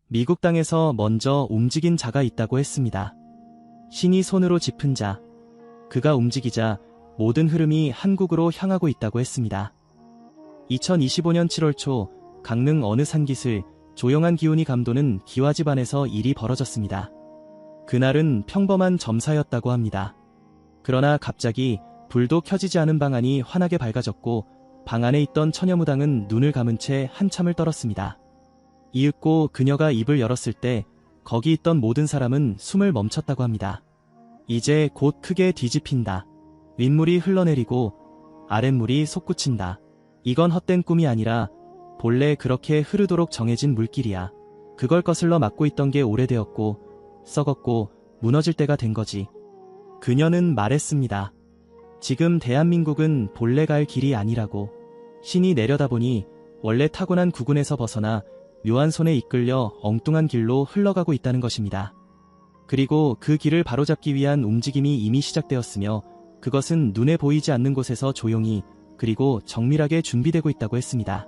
미국 땅에서 먼저 움직인 자가 있다고 했습니다. 신이 손으로 짚은 자. 그가 움직이자 모든 흐름이 한국으로 향하고 있다고 했습니다. 2025년 7월 초 강릉 어느 산기슭 조용한 기운이 감도는 기와집안에서 일이 벌어졌습니다. 그날은 평범한 점사였다고 합니다. 그러나 갑자기 불도 켜지지 않은 방 안이 환하게 밝아졌고 방 안에 있던 처녀무당은 눈을 감은 채 한참을 떨었습니다. 이윽고 그녀가 입을 열었을 때 거기 있던 모든 사람은 숨을 멈췄다고 합니다. 이제 곧 크게 뒤집힌다. 윗물이 흘러내리고 아랫물이 솟구친다. 이건 헛된 꿈이 아니라 본래 그렇게 흐르도록 정해진 물길이야. 그걸 거슬러 막고 있던 게 오래되었고 썩었고 무너질 때가 된 거지. 그녀는 말했습니다. 지금 대한민국은 본래 갈 길이 아니라고. 신이 내려다보니 원래 타고난 구근에서 벗어나 묘한 손에 이끌려 엉뚱한 길로 흘러가고 있다는 것입니다. 그리고 그 길을 바로잡기 위한 움직임이 이미 시작되었으며 그것은 눈에 보이지 않는 곳에서 조용히 그리고 정밀하게 준비되고 있다고 했습니다.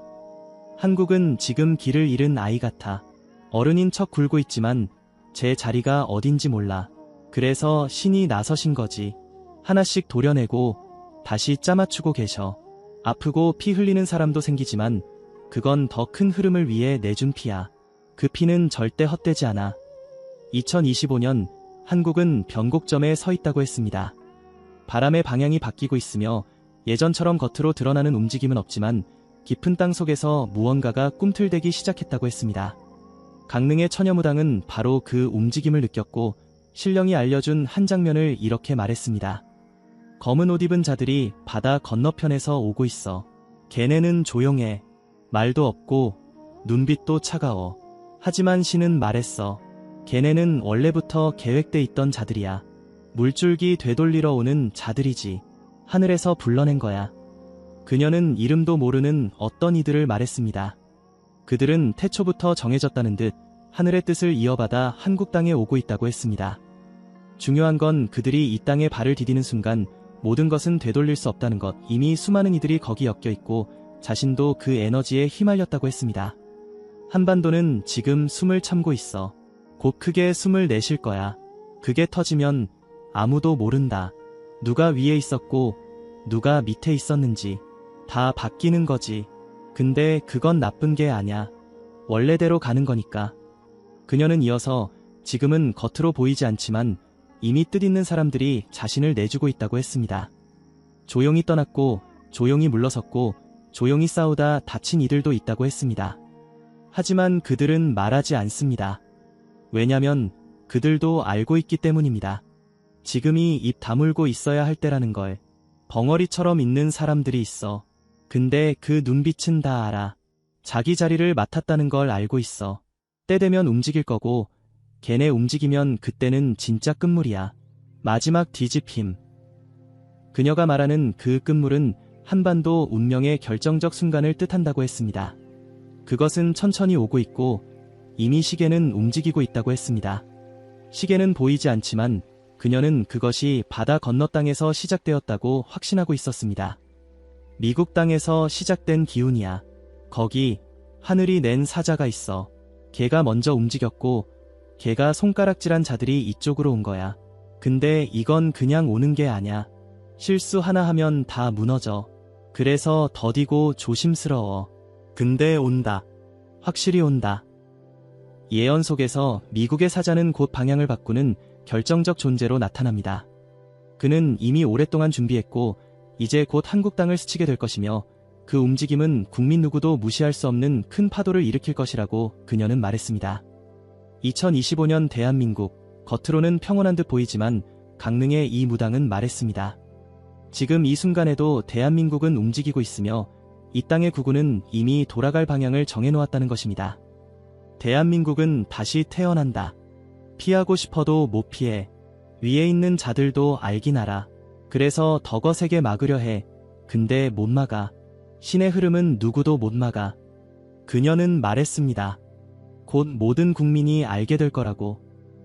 한국은 지금 길을 잃은 아이 같아. 어른인 척 굴고 있지만 제 자리가 어딘지 몰라. 그래서 신이 나서신 거지. 하나씩 도려내고 다시 짜맞추고 계셔. 아프고 피 흘리는 사람도 생기지만 그건 더 큰 흐름을 위해 내준 피야. 그 피는 절대 헛되지 않아. 2025년 한국은 변곡점에 서 있다고 했습니다. 바람의 방향이 바뀌고 있으며 예전처럼 겉으로 드러나는 움직임은 없지만 깊은 땅 속에서 무언가가 꿈틀대기 시작했다고 했습니다. 강릉의 처녀무당은 바로 그 움직임을 느꼈고 신령이 알려준 한 장면을 이렇게 말했습니다. 검은 옷 입은 자들이 바다 건너편에서 오고 있어. 걔네는 조용해. 말도 없고 눈빛도 차가워. 하지만 신은 말했어. 걔네는 원래부터 계획돼 있던 자들이야. 물줄기 되돌리러 오는 자들이지. 하늘에서 불러낸 거야. 그녀는 이름도 모르는 어떤 이들을 말했습니다. 그들은 태초부터 정해졌다는 듯 하늘의 뜻을 이어받아 한국 땅에 오고 있다고 했습니다. 중요한 건 그들이 이 땅에 발을 디디는 순간 모든 것은 되돌릴 수 없다는 것. 이미 수많은 이들이 거기 엮여 있고 자신도 그 에너지에 휘말렸다고 했습니다. 한반도는 지금 숨을 참고 있어. 곧 크게 숨을 내쉴 거야. 그게 터지면 아무도 모른다. 누가 위에 있었고 누가 밑에 있었는지 다 바뀌는 거지. 근데 그건 나쁜 게 아냐. 원래대로 가는 거니까. 그녀는 이어서 지금은 겉으로 보이지 않지만 이미 뜻있는 사람들이 자신을 내주고 있다고 했습니다. 조용히 떠났고 조용히 물러섰고 조용히 싸우다 다친 이들도 있다고 했습니다. 하지만 그들은 말하지 않습니다. 왜냐면 그들도 알고 있기 때문입니다. 지금이 입 다물고 있어야 할 때라는 걸. 벙어리처럼 있는 사람들이 있어. 근데 그 눈빛은 다 알아. 자기 자리를 맡았다는 걸 알고 있어. 때 되면 움직일 거고 걔네 움직이면 그때는 진짜 끝물이야. 마지막 뒤집힘. 그녀가 말하는 그 끝물은 한반도 운명의 결정적 순간을 뜻한다고 했습니다. 그것은 천천히 오고 있고 이미 시계는 움직이고 있다고 했습니다. 시계는 보이지 않지만 그녀는 그것이 바다 건너 땅에서 시작되었다고 확신하고 있었습니다. 미국 땅에서 시작된 기운이야. 거기 하늘이 낸 사자가 있어. 걔가 먼저 움직였고 걔가 손가락질한 자들이 이쪽으로 온 거야. 근데 이건 그냥 오는 게 아냐. 실수 하나 하면 다 무너져. 그래서 더디고 조심스러워. 근데 온다. 확실히 온다. 예언 속에서 미국의 사자는 곧 방향을 바꾸는 결정적 존재로 나타납니다. 그는 이미 오랫동안 준비했고 이제 곧 한국 땅을 스치게 될 것이며 그 움직임은 국민 누구도 무시할 수 없는 큰 파도를 일으킬 것이라고 그녀는 말했습니다. 2025년 대한민국, 겉으로는 평온한 듯 보이지만 강릉의 이 무당은 말했습니다. 지금 이 순간에도 대한민국은 움직이고 있으며 이 땅의 구구는 이미 돌아갈 방향을 정해놓았다는 것입니다. 대한민국은 다시 태어난다. 피하고 싶어도 못 피해. 위에 있는 자들도 알긴 알아. 그래서 더 거세게 막으려 해. 근데 못 막아. 신의 흐름은 누구도 못 막아. 그녀는 말했습니다. 곧 모든 국민이 알게 될 거라고.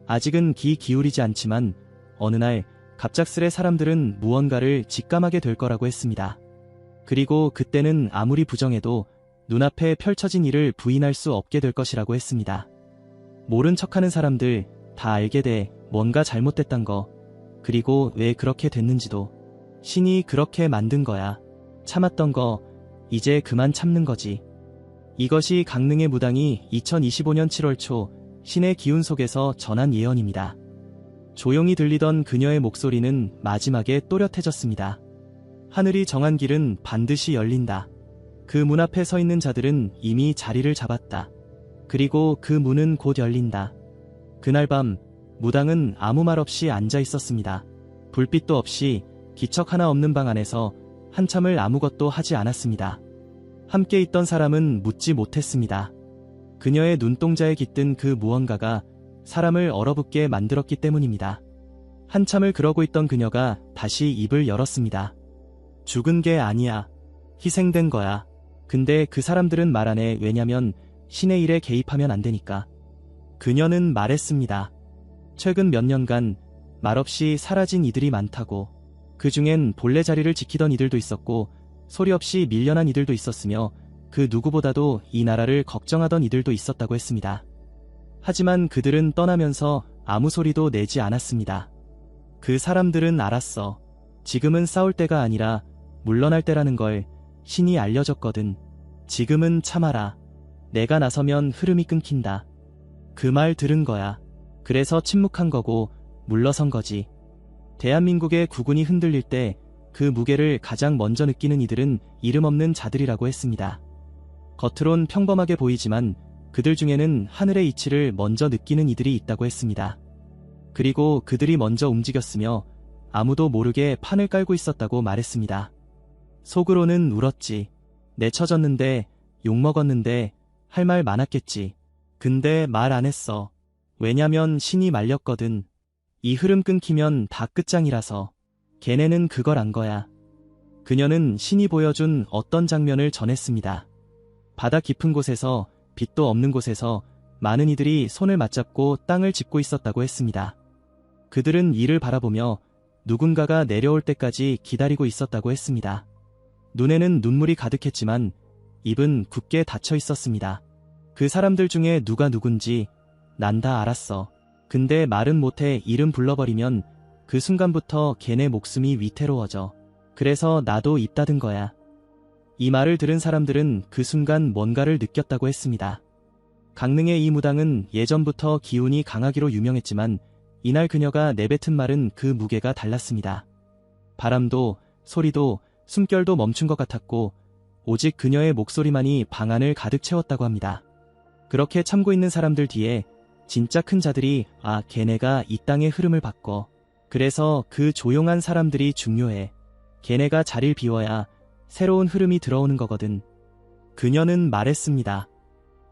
아직은 귀 기울이지 않지만 어느 날 갑작스레 사람들은 무언가를 직감하게 될 거라고 했습니다. 그리고 그때는 아무리 부정해도 눈앞에 펼쳐진 일을 부인할 수 없게 될 것이라고 했습니다. 모른 척하는 사람들 다 알게 돼. 뭔가 잘못됐단 거. 그리고 왜 그렇게 됐는지도. 신이 그렇게 만든 거야. 참았던 거 이제 그만 참는 거지. 이것이 강릉의 무당이 2025년 7월 초 신의 기운 속에서 전한 예언입니다. 조용히 들리던 그녀의 목소리는 마지막에 또렷해졌습니다. 하늘이 정한 길은 반드시 열린다. 그 문 앞에 서 있는 자들은 이미 자리를 잡았다. 그리고 그 문은 곧 열린다. 그날 밤 무당은 아무 말 없이 앉아 있었습니다. 불빛도 없이 기척 하나 없는 방 안에서 한참을 아무것도 하지 않았습니다. 함께 있던 사람은 묻지 못했습니다. 그녀의 눈동자에 깃든 그 무언가가 사람을 얼어붙게 만들었기 때문입니다. 한참을 그러고 있던 그녀가 다시 입을 열었습니다. 죽은 게 아니야. 희생된 거야. 근데 그 사람들은 말 안 해. 왜냐면 신의 일에 개입하면 안 되니까. 그녀는 말했습니다. 최근 몇 년간 말없이 사라진 이들이 많다고. 그 중엔 본래 자리를 지키던 이들도 있었고 소리 없이 밀려난 이들도 있었으며 그 누구보다도 이 나라를 걱정하던 이들도 있었다고 했습니다. 하지만 그들은 떠나면서 아무 소리도 내지 않았습니다. 그 사람들은 알았어. 지금은 싸울 때가 아니라 물러날 때라는 걸 신이 알려줬거든. 지금은 참아라. 내가 나서면 흐름이 끊긴다. 그 말 들은 거야. 그래서 침묵한 거고 물러선 거지. 대한민국의 국운이 흔들릴 때 그 무게를 가장 먼저 느끼는 이들은 이름 없는 자들이라고 했습니다. 겉으론 평범하게 보이지만 그들 중에는 하늘의 이치를 먼저 느끼는 이들이 있다고 했습니다. 그리고 그들이 먼저 움직였으며 아무도 모르게 판을 깔고 있었다고 말했습니다. 속으로는 울었지. 내쳐졌는데 욕먹었는데 할 말 많았겠지. 근데 말 안 했어. 왜냐면 신이 말렸거든. 이 흐름 끊기면 다 끝장이라서. 걔네는 그걸 안 거야. 그녀는 신이 보여준 어떤 장면을 전했습니다. 바다 깊은 곳에서 빛도 없는 곳에서 많은 이들이 손을 맞잡고 땅을 짚고 있었다고 했습니다. 그들은 이를 바라보며 누군가가 내려올 때까지 기다리고 있었다고 했습니다. 눈에는 눈물이 가득했지만 입은 굳게 닫혀 있었습니다. 그 사람들 중에 누가 누군지 난 다 알았어. 근데 말은 못해. 이름 불러버리면 그 순간부터 걔네 목숨이 위태로워져. 그래서 나도 입 닫은 거야. 이 말을 들은 사람들은 그 순간 뭔가를 느꼈다고 했습니다. 강릉의 이 무당은 예전부터 기운이 강하기로 유명했지만 이날 그녀가 내뱉은 말은 그 무게가 달랐습니다. 바람도 소리도 숨결도 멈춘 것 같았고 오직 그녀의 목소리만이 방 안을 가득 채웠다고 합니다. 그렇게 참고 있는 사람들 뒤에 진짜 큰 자들이 걔네가 이 땅의 흐름을 바꿔. 그래서 그 조용한 사람들이 중요해. 걔네가 자리를 비워야 새로운 흐름이 들어오는 거거든. 그녀는 말했습니다.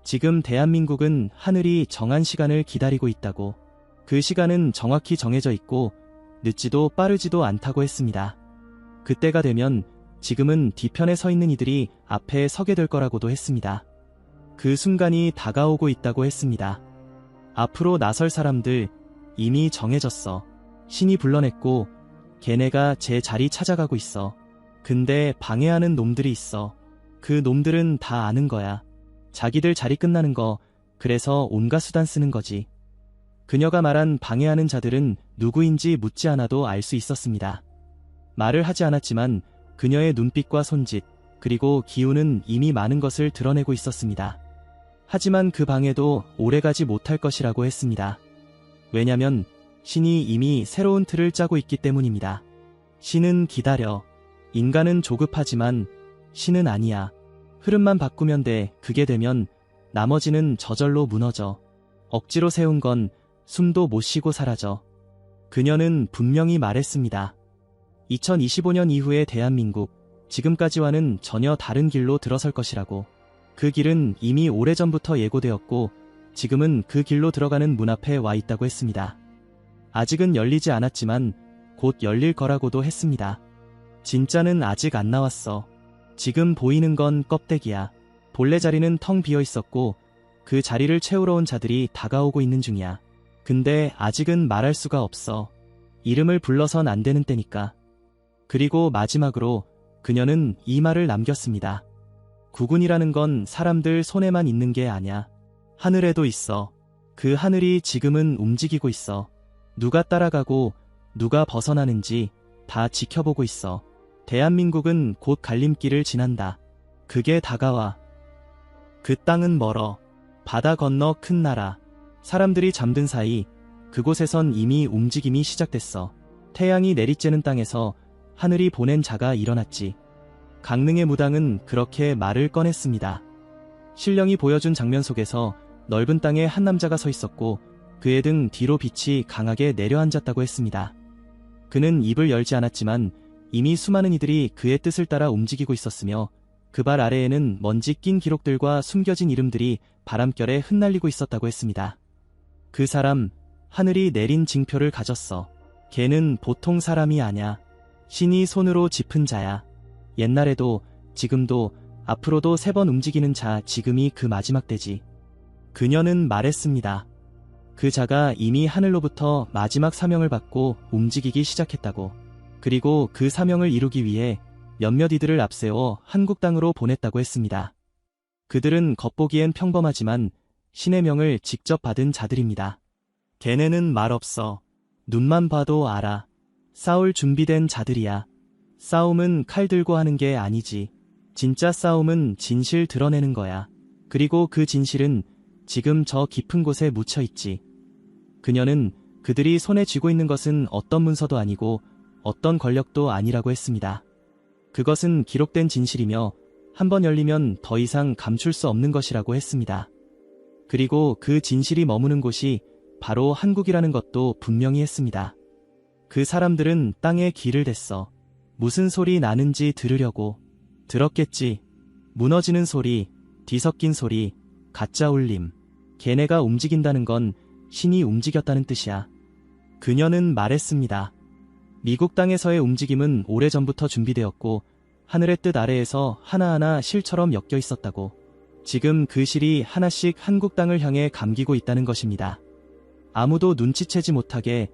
지금 대한민국은 하늘이 정한 시간을 기다리고 있다고. 그 시간은 정확히 정해져 있고 늦지도 빠르지도 않다고 했습니다. 그때가 되면 지금은 뒤편에 서 있는 이들이 앞에 서게 될 거라고도 했습니다. 그 순간이 다가오고 있다고 했습니다. 앞으로 나설 사람들 이미 정해졌어. 신이 불러냈고 걔네가 제 자리 찾아가고 있어. 근데 방해하는 놈들이 있어. 그 놈들은 다 아는 거야. 자기들 자리 끝나는 거. 그래서 온갖 수단 쓰는 거지. 그녀가 말한 방해하는 자들은 누구인지 묻지 않아도 알 수 있었습니다. 말을 하지 않았지만 그녀의 눈빛과 손짓 그리고 기운은 이미 많은 것을 드러내고 있었습니다. 하지만 그 방해도 오래가지 못할 것이라고 했습니다. 왜냐면 신이 이미 새로운 틀을 짜고 있기 때문입니다. 신은 기다려. 인간은 조급하지만 신은 아니야. 흐름만 바꾸면 돼. 그게 되면 나머지는 저절로 무너져. 억지로 세운 건 숨도 못 쉬고 사라져. 그녀는 분명히 말했습니다. 2025년 이후의 대한민국, 지금까지와는 전혀 다른 길로 들어설 것이라고. 그 길은 이미 오래전부터 예고되었고 지금은 그 길로 들어가는 문 앞에 와 있다고 했습니다. 아직은 열리지 않았지만 곧 열릴 거라고도 했습니다. 진짜는 아직 안 나왔어. 지금 보이는 건 껍데기야. 본래 자리는 텅 비어 있었고 그 자리를 채우러 온 자들이 다가오고 있는 중이야. 근데 아직은 말할 수가 없어. 이름을 불러선 안 되는 때니까. 그리고 마지막으로 그녀는 이 말을 남겼습니다. 국운이라는 건 사람들 손에만 있는 게 아냐. 하늘에도 있어. 그 하늘이 지금은 움직이고 있어. 누가 따라가고 누가 벗어나는지 다 지켜보고 있어. 대한민국은 곧 갈림길을 지난다. 그게 다가와. 그 땅은 멀어. 바다 건너 큰 나라. 사람들이 잠든 사이 그곳에선 이미 움직임이 시작됐어. 태양이 내리쬐는 땅에서 하늘이 보낸 자가 일어났지. 강릉의 무당은 그렇게 말을 꺼냈습니다. 신령이 보여준 장면 속에서 넓은 땅에 한 남자가 서 있었고 그의 등 뒤로 빛이 강하게 내려앉았다고 했습니다. 그는 입을 열지 않았지만 이미 수많은 이들이 그의 뜻을 따라 움직이고 있었으며 그 발 아래에는 먼지 낀 기록들과 숨겨진 이름들이 바람결에 흩날리고 있었다고 했습니다. 그 사람, 하늘이 내린 징표를 가졌어. 걔는 보통 사람이 아냐. 신이 손으로 짚은 자야. 옛날에도 지금도 앞으로도 3번 움직이는 자, 지금이 그 마지막 때지. 그녀는 말했습니다. 그 자가 이미 하늘로부터 마지막 사명을 받고 움직이기 시작했다고. 그리고 그 사명을 이루기 위해 몇몇 이들을 앞세워 한국 땅으로 보냈다고 했습니다. 그들은 겉보기엔 평범하지만 신의 명을 직접 받은 자들입니다. 걔네는 말없어. 눈만 봐도 알아. 싸울 준비된 자들이야. 싸움은 칼 들고 하는 게 아니지. 진짜 싸움은 진실 드러내는 거야. 그리고 그 진실은 지금 저 깊은 곳에 묻혀있지. 그녀는 그들이 손에 쥐고 있는 것은 어떤 문서도 아니고 어떤 권력도 아니라고 했습니다. 그것은 기록된 진실이며 한번 열리면 더 이상 감출 수 없는 것이라고 했습니다. 그리고 그 진실이 머무는 곳이 바로 한국이라는 것도 분명히 했습니다. 그 사람들은 땅에 길을 댔어. 무슨 소리 나는지 들으려고. 들었겠지. 무너지는 소리, 뒤섞인 소리, 가짜 울림. 걔네가 움직인다는 건 신이 움직였다는 뜻이야. 그녀는 말했습니다. 미국 땅에서의 움직임은 오래전부터 준비되었고 하늘의 뜻 아래에서 하나하나 실처럼 엮여 있었다고. 지금 그 실이 하나씩 한국 땅을 향해 감기고 있다는 것입니다. 아무도 눈치채지 못하게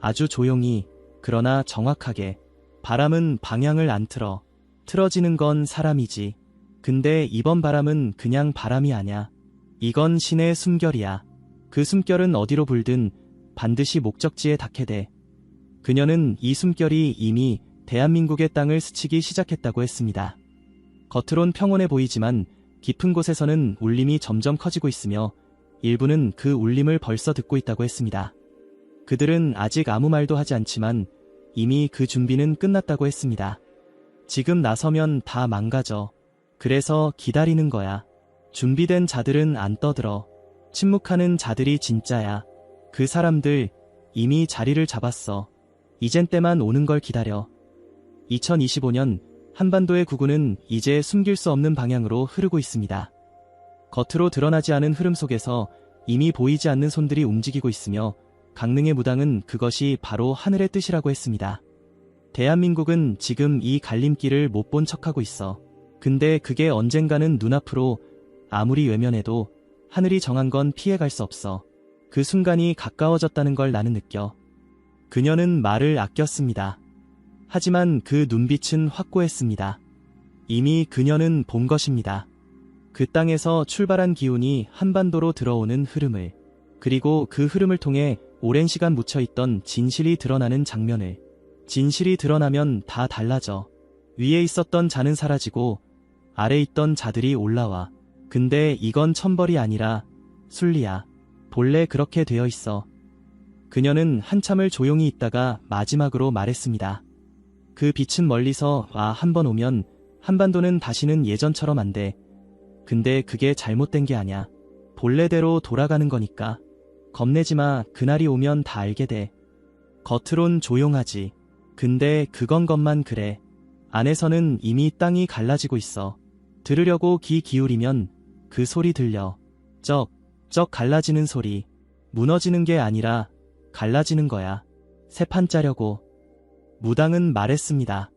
아주 조용히, 그러나 정확하게. 바람은 방향을 안 틀어. 틀어지는 건 사람이지. 근데 이번 바람은 그냥 바람이 아냐. 이건 신의 숨결이야. 그 숨결은 어디로 불든 반드시 목적지에 닿게 돼. 그녀는 이 숨결이 이미 대한민국의 땅을 스치기 시작했다고 했습니다. 겉으론 평온해 보이지만 깊은 곳에서는 울림이 점점 커지고 있으며 일부는 그 울림을 벌써 듣고 있다고 했습니다. 그들은 아직 아무 말도 하지 않지만 이미 그 준비는 끝났다고 했습니다. 지금 나서면 다 망가져. 그래서 기다리는 거야. 준비된 자들은 안 떠들어. 침묵하는 자들이 진짜야. 그 사람들 이미 자리를 잡았어. 이젠 때만 오는 걸 기다려. 2025년 한반도의 구구는 이제 숨길 수 없는 방향으로 흐르고 있습니다. 겉으로 드러나지 않은 흐름 속에서 이미 보이지 않는 손들이 움직이고 있으며 강릉의 무당은 그것이 바로 하늘의 뜻이라고 했습니다. 대한민국은 지금 이 갈림길을 못 본 척하고 있어. 근데 그게 언젠가는 눈앞으로 아무리 외면해도 하늘이 정한 건 피해갈 수 없어. 그 순간이 가까워졌다는 걸 나는 느껴. 그녀는 말을 아꼈습니다. 하지만 그 눈빛은 확고했습니다. 이미 그녀는 본 것입니다. 그 땅에서 출발한 기운이 한반도로 들어오는 흐름을, 그리고 그 흐름을 통해 오랜 시간 묻혀있던 진실이 드러나는 장면을. 진실이 드러나면 다 달라져. 위에 있었던 자는 사라지고 아래 있던 자들이 올라와. 근데 이건 천벌이 아니라 순리야. 본래 그렇게 되어 있어. 그녀는 한참을 조용히 있다가 마지막으로 말했습니다. 그 빛은 멀리서 한번 오면 한반도는 다시는 예전처럼 안 돼. 근데 그게 잘못된 게 아냐. 본래대로 돌아가는 거니까. 겁내지 마. 그날이 오면 다 알게 돼. 겉으론 조용하지. 근데 그건 것만 그래. 안에서는 이미 땅이 갈라지고 있어. 들으려고 귀 기울이면 그 소리 들려. 쩍 갈라지는 소리. 무너지는 게 아니라 갈라지는 거야. 새 판 짜려고. 무당은 말했습니다.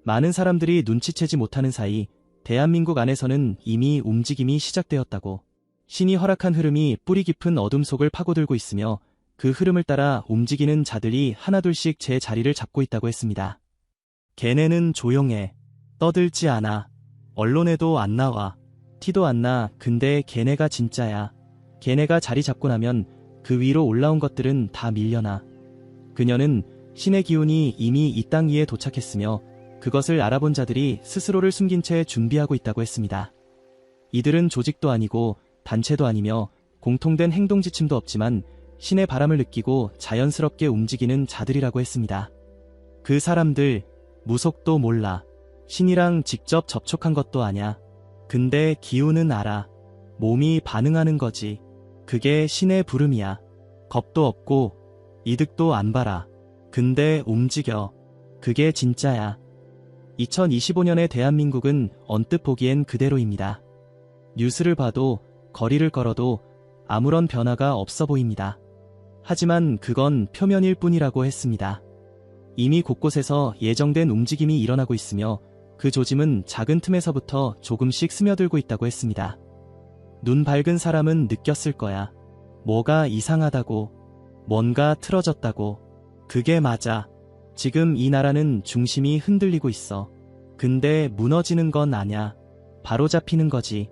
많은 사람들이 눈치채지 못하는 사이 대한민국 안에서는 이미 움직임이 시작되었다고. 신이 허락한 흐름이 뿌리 깊은 어둠 속을 파고들고 있으며 그 흐름을 따라 움직이는 자들이 하나둘씩 제 자리를 잡고 있다고 했습니다. 걔네는 조용해. 떠들지 않아. 언론에도 안 나와. 티도 안 나. 근데 걔네가 진짜야. 걔네가 자리 잡고 나면 그 위로 올라온 것들은 다 밀려나. 그녀는 신의 기운이 이미 이 땅 위에 도착했으며 그것을 알아본 자들이 스스로를 숨긴 채 준비하고 있다고 했습니다. 이들은 조직도 아니고 단체도 아니며 공통된 행동 지침도 없지만 신의 바람을 느끼고 자연스럽게 움직이는 자들이라고 했습니다. 그 사람들 무속도 몰라. 신이랑 직접 접촉한 것도 아냐. 근데 기운은 알아. 몸이 반응하는 거지. 그게 신의 부름이야. 겁도 없고 이득도 안 봐라. 근데 움직여. 그게 진짜야. 2025년의 대한민국은 언뜻 보기엔 그대로입니다. 뉴스를 봐도 거리를 걸어도 아무런 변화가 없어 보입니다. 하지만 그건 표면일 뿐이라고 했습니다. 이미 곳곳에서 예정된 움직임이 일어나고 있으며 그 조짐은 작은 틈에서부터 조금씩 스며들고 있다고 했습니다. 눈 밝은 사람은 느꼈을 거야. 뭐가 이상하다고. 뭔가 틀어졌다고. 그게 맞아. 지금 이 나라는 중심이 흔들리고 있어. 근데 무너지는 건 아냐. 바로 잡히는 거지.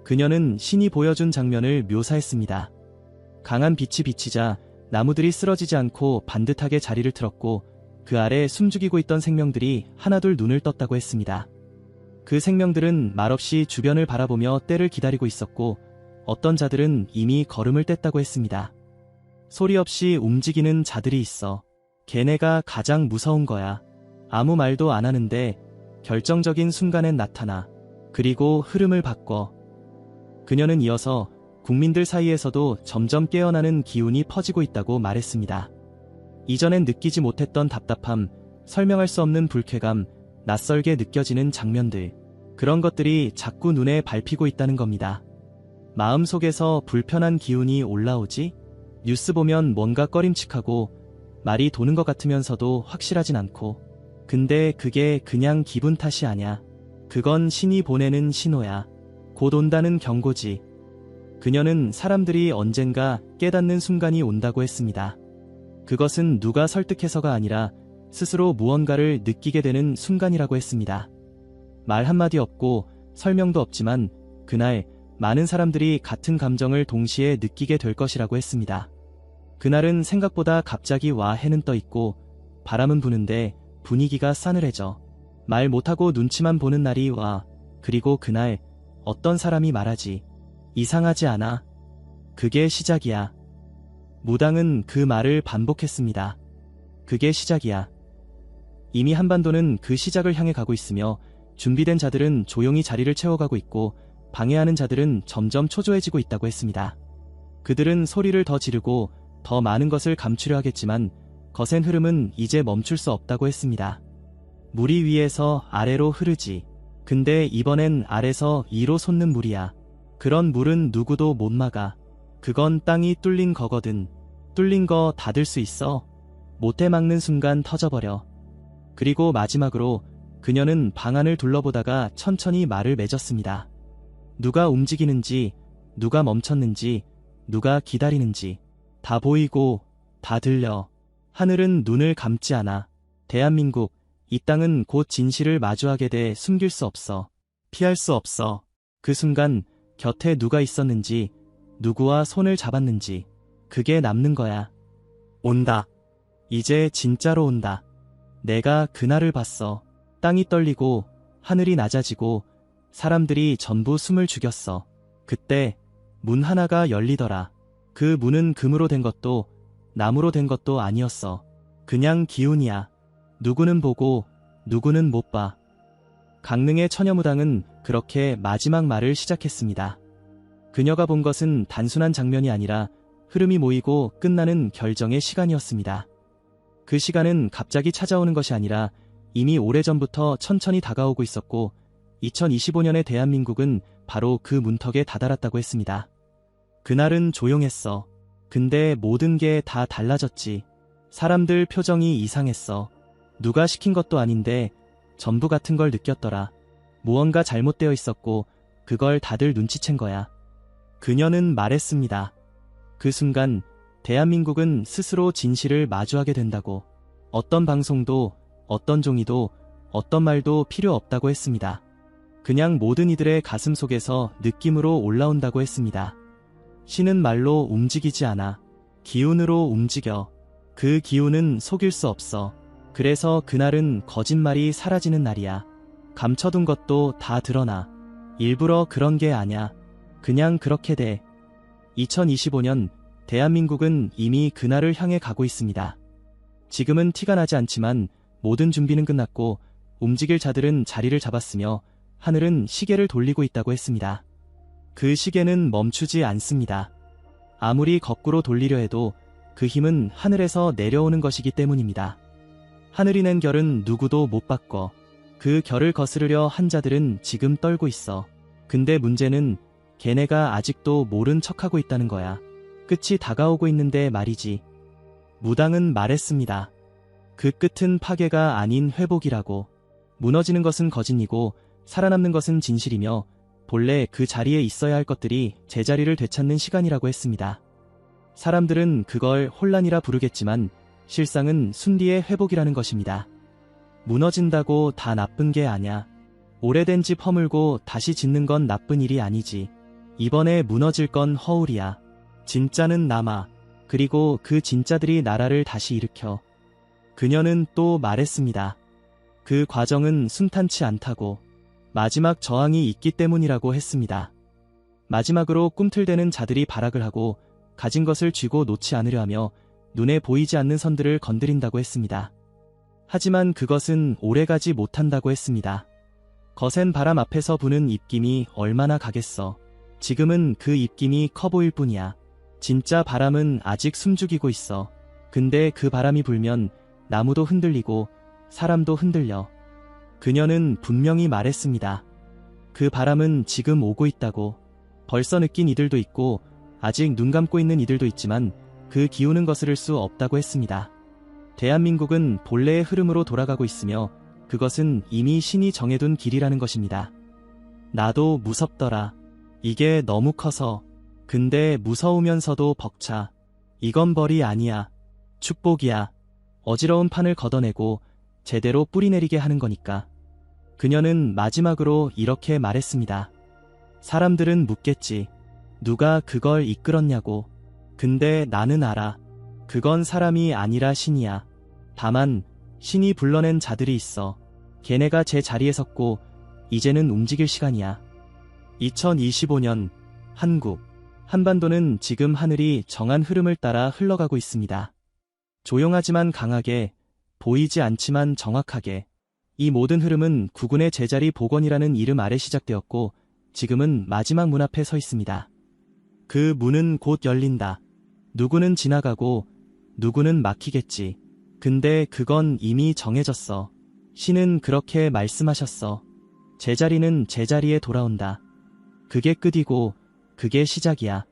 그녀는 신이 보여준 장면을 묘사했습니다. 강한 빛이 비치자 나무들이 쓰러지지 않고 반듯하게 자리를 틀었고 그 아래 숨죽이고 있던 생명들이 하나둘 눈을 떴다고 했습니다. 그 생명들은 말없이 주변을 바라보며 때를 기다리고 있었고 어떤 자들은 이미 걸음을 뗐다고 했습니다. 소리 없이 움직이는 자들이 있어. 걔네가 가장 무서운 거야. 아무 말도 안 하는데 결정적인 순간엔 나타나. 그리고 흐름을 바꿔. 그녀는 이어서 국민들 사이에서도 점점 깨어나는 기운이 퍼지고 있다고 말했습니다. 이전엔 느끼지 못했던 답답함, 설명할 수 없는 불쾌감, 낯설게 느껴지는 장면들. 그런 것들이 자꾸 눈에 밟히고 있다는 겁니다. 마음속에서 불편한 기운이 올라오지? 뉴스 보면 뭔가 꺼림칙하고 말이 도는 것 같으면서도 확실하진 않고. 근데 그게 그냥 기분 탓이 아냐. 그건 신이 보내는 신호야. 곧 온다는 경고지. 그녀는 사람들이 언젠가 깨닫는 순간이 온다고 했습니다. 그것은 누가 설득해서가 아니라 스스로 무언가를 느끼게 되는 순간이라고 했습니다. 말 한마디 없고 설명도 없지만 그날 많은 사람들이 같은 감정을 동시에 느끼게 될 것이라고 했습니다. 그날은 생각보다 갑자기 와 해는 떠 있고 바람은 부는데 분위기가 싸늘해져. 말 못하고 눈치만 보는 날이 와. 그리고 그날 어떤 사람이 말하지. 이상하지 않아? 그게 시작이야. 무당은 그 말을 반복했습니다. 그게 시작이야. 이미 한반도는 그 시작을 향해 가고 있으며 준비된 자들은 조용히 자리를 채워가고 있고 방해하는 자들은 점점 초조해지고 있다고 했습니다. 그들은 소리를 더 지르고 더 많은 것을 감추려 하겠지만 거센 흐름은 이제 멈출 수 없다고 했습니다. 물이 위에서 아래로 흐르지. 근데 이번엔 아래서 위로 솟는 물이야. 그런 물은 누구도 못 막아. 그건 땅이 뚫린 거거든. 뚫린 거 닫을 수 있어. 못해 막는 순간 터져버려. 그리고 마지막으로 그녀는 방안을 둘러보다가 천천히 말을 맺었습니다. 누가 움직이는지, 누가 멈췄는지, 누가 기다리는지 다 보이고 다 들려. 하늘은 눈을 감지 않아. 대한민국, 이 땅은 곧 진실을 마주하게 돼. 숨길 수 없어. 피할 수 없어. 그 순간 곁에 누가 있었는지, 누구와 손을 잡았는지 그게 남는 거야. 온다. 이제 진짜로 온다. 내가 그날을 봤어. 땅이 떨리고 하늘이 낮아지고 사람들이 전부 숨을 죽였어. 그때 문 하나가 열리더라. 그 문은 금으로 된 것도 나무로 된 것도 아니었어. 그냥 기운이야. 누구는 보고 누구는 못 봐. 강릉의 처녀무당은 그렇게 마지막 말을 시작했습니다. 그녀가 본 것은 단순한 장면이 아니라 흐름이 모이고 끝나는 결정의 시간이었습니다. 그 시간은 갑자기 찾아오는 것이 아니라 이미 오래전부터 천천히 다가오고 있었고 2025년의 대한민국은 바로 그 문턱에 다다랐다고 했습니다. 그날은 조용했어. 근데 모든 게 다 달라졌지. 사람들 표정이 이상했어. 누가 시킨 것도 아닌데 전부 같은 걸 느꼈더라. 무언가 잘못되어 있었고 그걸 다들 눈치챈 거야. 그녀는 말했습니다. 그 순간 대한민국은 스스로 진실을 마주하게 된다고. 어떤 방송도 어떤 종이도 어떤 말도 필요 없다고 했습니다. 그냥 모든 이들의 가슴 속에서 느낌으로 올라온다고 했습니다. 신은 말로 움직이지 않아. 기운으로 움직여. 그 기운은 속일 수 없어. 그래서 그날은 거짓말이 사라지는 날이야. 감춰둔 것도 다 드러나. 일부러 그런 게 아냐. 그냥 그렇게 돼. 2025년 대한민국은 이미 그날을 향해 가고 있습니다. 지금은 티가 나지 않지만 모든 준비는 끝났고 움직일 자들은 자리를 잡았으며 하늘은 시계를 돌리고 있다고 했습니다. 그 시계는 멈추지 않습니다. 아무리 거꾸로 돌리려 해도 그 힘은 하늘에서 내려오는 것이기 때문입니다. 하늘이 낸 결은 누구도 못 바꿔. 그 결을 거스르려 한 자들은 지금 떨고 있어. 근데 문제는 걔네가 아직도 모른 척하고 있다는 거야. 끝이 다가오고 있는데 말이지. 무당은 말했습니다. 그 끝은 파괴가 아닌 회복이라고. 무너지는 것은 거짓이고 살아남는 것은 진실이며 본래 그 자리에 있어야 할 것들이 제자리를 되찾는 시간이라고 했습니다. 사람들은 그걸 혼란이라 부르겠지만 실상은 순리의 회복이라는 것입니다. 무너진다고 다 나쁜 게 아냐. 오래된 집 허물고 다시 짓는 건 나쁜 일이 아니지. 이번에 무너질 건 허울이야. 진짜는 남아. 그리고 그 진짜들이 나라를 다시 일으켜. 그녀는 또 말했습니다. 그 과정은 순탄치 않다고. 마지막 저항이 있기 때문이라고 했습니다. 마지막으로 꿈틀대는 자들이 발악을 하고 가진 것을 쥐고 놓지 않으려 하며 눈에 보이지 않는 선들을 건드린다고 했습니다. 하지만 그것은 오래가지 못한다고 했습니다. 거센 바람 앞에서 부는 입김이 얼마나 가겠어. 지금은 그 입김이 커 보일 뿐이야. 진짜 바람은 아직 숨죽이고 있어. 근데 그 바람이 불면 나무도 흔들리고 사람도 흔들려. 그녀는 분명히 말했습니다. 그 바람은 지금 오고 있다고. 벌써 느낀 이들도 있고 아직 눈 감고 있는 이들도 있지만 그 기운은 거스를 수 없다고 했습니다. 대한민국은 본래의 흐름으로 돌아가고 있으며 그것은 이미 신이 정해둔 길이라는 것입니다. 나도 무섭더라. 이게 너무 커서. 근데 무서우면서도 벅차. 이건 벌이 아니야. 축복이야. 어지러운 판을 걷어내고 제대로 뿌리내리게 하는 거니까. 그녀는 마지막으로 이렇게 말했습니다. 사람들은 묻겠지. 누가 그걸 이끌었냐고. 근데 나는 알아. 그건 사람이 아니라 신이야. 다만 신이 불러낸 자들이 있어. 걔네가 제 자리에 섰고 이제는 움직일 시간이야. 2025년 한국. 한반도는 지금 하늘이 정한 흐름을 따라 흘러가고 있습니다. 조용하지만 강하게, 보이지 않지만 정확하게. 이 모든 흐름은 국군의 제자리 복원이라는 이름 아래 시작되었고 지금은 마지막 문 앞에 서 있습니다. 그 문은 곧 열린다. 누구는 지나가고 누구는 막히겠지. 근데 그건 이미 정해졌어. 신은 그렇게 말씀하셨어. 제자리는 제자리에 돌아온다. 그게 끝이고 그게 시작이야.